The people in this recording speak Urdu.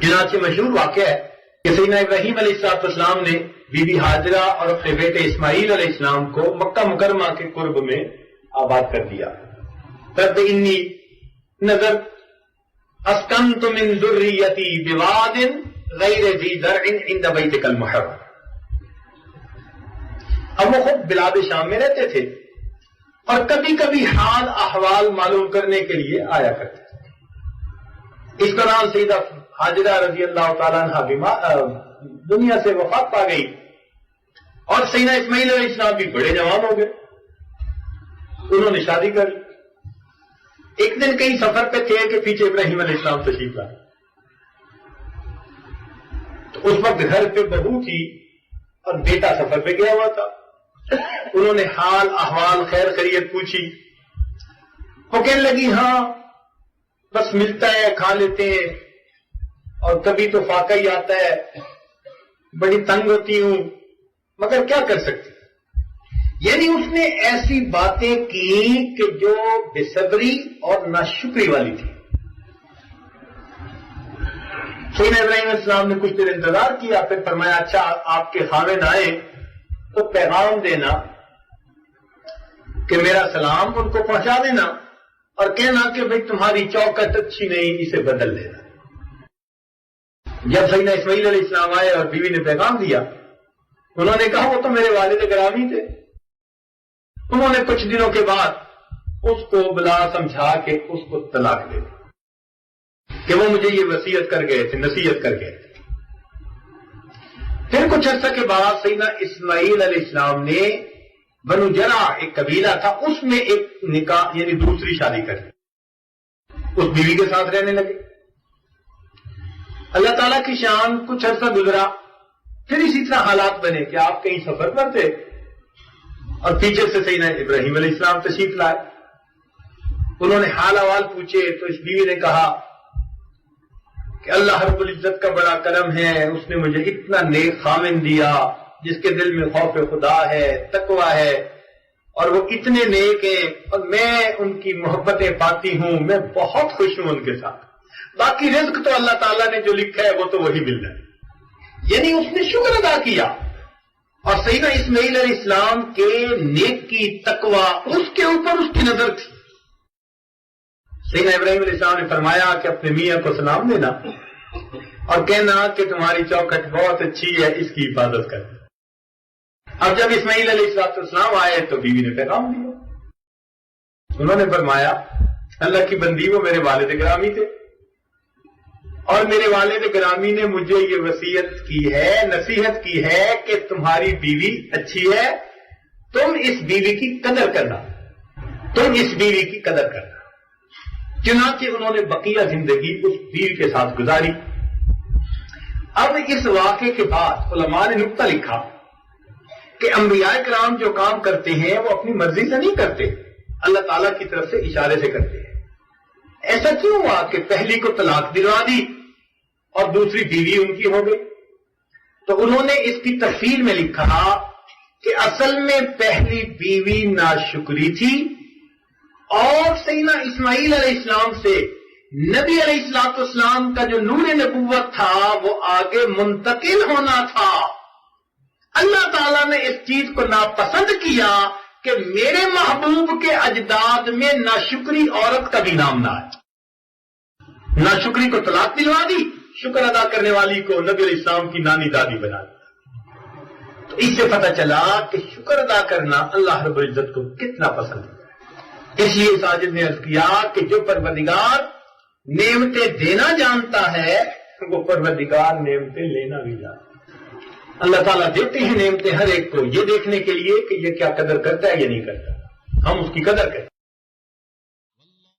چنانچہ مشہور واقعہ ہے کہ سیدنا ابراہیم علیہ السلام نے بی بی ہاجرہ اور اپنے بیٹے اسماعیل علیہ السلام کو مکہ مکرمہ کے قرب میں آباد کر دیا. رب انی نظر اسکنت من ذریتی بواد غیر ذی زرع عند بیتک المحرم. اب وہ خود بلاد شام میں رہتے تھے اور کبھی کبھی حال احوال معلوم کرنے کے لیے آیا کرتے تھے. اس دوران سیدہ ہاجرہ رضی اللہ تعالیٰ عنہ دنیا سے وفات پا گئی اور سیدنا اسماعیل علیہ السلام بھی بڑے جوان ہو گئے. انہوں نے شادی کر لی. ایک دن کہیں سفر پہ تھے کہ پیچھے ابراہیم علیہ السلام تشریف لائے. تو اس وقت گھر پہ بہو تھی اور بیٹا سفر پہ گیا ہوا تھا. انہوں نے حال احوال خیر خیریت پوچھی. وہ کہنے لگی ہاں بس ملتا ہے کھا لیتے ہیں اور کبھی تو فاقہ ہی آتا ہے, بڑی تنگ ہوتی ہوں مگر کیا کر سکتی. یعنی اس نے ایسی باتیں کی کہ جو بے صبری اور ناشکری والی تھی. سیدنا ابراہیم علیہ السلام نے کچھ دیر انتظار کیا, پھر فرمایا اچھا آپ کے خاوند آئے تو پیغام دینا کہ میرا سلام ان کو پہنچا دینا اور کہنا کہ بھئی تمہاری چوکٹ اچھی نہیں, اسے بدل دینا. جب سیدنا اسماعیل علیہ السلام آئے اور بیوی نے پیغام دیا, انہوں نے کہا وہ تو میرے والد گرامی تھے. انہوں نے کچھ دنوں کے بعد اس کو بلا سمجھا کے اس کو طلاق دے دی کہ وہ مجھے یہ وصیت کر گئے تھے, نصیحت کر گئے تھے. پھر کچھ عرصہ کے بعد سیدنا اسماعیل علیہ السلام نے بنو جرع ایک قبیلہ تھا, اس میں ایک نکاح یعنی دوسری شادی کر دی. اس بیوی کے ساتھ رہنے لگے. اللہ تعالیٰ کی شان, کچھ عرصہ گزرا, پھر اسی طرح حالات بنے کہ آپ کہیں سفر پر تھے اور پیچھے سے سیدنا ابراہیم علیہ السلام تشریف لائے. انہوں نے حال احوال پوچھے تو اس بیوی نے کہا کہ اللہ رب العزت کا بڑا کرم ہے, اس نے مجھے اتنا نیک خاوند دیا جس کے دل میں خوف خدا ہے, تقوی ہے, اور وہ اتنے نیک ہیں اور میں ان کی محبتیں پاتی ہوں, میں بہت خوش ہوں ان کے ساتھ. باقی رزق تو اللہ تعالیٰ نے جو لکھا ہے وہ تو وہی مل رہا ہے. یعنی اس نے شکر ادا کیا اور سیدنا اسماعیل علیہ السلام کے نیکی تقوی اس کے اوپر اس کی نظر تھی. سیدنا ابراہیم علیہ السلام نے فرمایا کہ اپنے میاں کو سلام دینا اور کہنا کہ تمہاری چوکٹ بہت اچھی ہے, اس کی حفاظت کر. اب جب اسماعیل علیہ السلام آئے تو بیوی نے پیغام دیا. انہوں نے فرمایا اللہ کی بندی وہ میرے والد گرامی تھے اور میرے والد گرامی نے مجھے یہ وصیت کی ہے, نصیحت کی ہے کہ تمہاری بیوی اچھی ہے, تم اس بیوی کی قدر کرنا, تم اس بیوی کی قدر کرنا. چنانچہ انہوں نے بقیہ زندگی اس بیوی کے ساتھ گزاری. اب اس واقعے کے بعد علماء نے نکتہ لکھا کہ انبیاء کرام جو کام کرتے ہیں وہ اپنی مرضی سے نہیں کرتے, اللہ تعالیٰ کی طرف سے اشارے سے کرتے ہیں. ایسا کیوں ہوا کہ پہلی کو طلاق دلوا دی اور دوسری بیوی ان کی ہو گئی؟ تو انہوں نے اس کی تفصیل میں لکھا کہ اصل میں پہلی بیوی ناشکری تھی اور سیدنا اسماعیل علیہ السلام سے نبی علیہ السلام کا جو نور نبوت تھا وہ آگے منتقل ہونا تھا. اللہ تعالیٰ نے اس چیز کو ناپسند کیا کہ میرے محبوب کے اجداد میں ناشکری عورت کا بھی نام نہ ہے. ناشکری کو طلاق دلوا دی, شکر ادا کرنے والی کو نبی علیہ السلام کی نانی دادی بنا دی. تو اس سے پتہ چلا کہ شکر ادا کرنا اللہ رب العزت کو کتنا پسند ہے. اس لیے ساجد نے عرض کیا کہ جو پروردگار نعمتیں دینا جانتا ہے وہ پروردگار نعمتیں لینا بھی جانتا ہے. اللہ تعالیٰ دیتے ہیں نعمتیں ہر ایک کو یہ دیکھنے کے لیے کہ یہ کیا قدر کرتا ہے یا نہیں کرتا, ہم اس کی قدر کریں.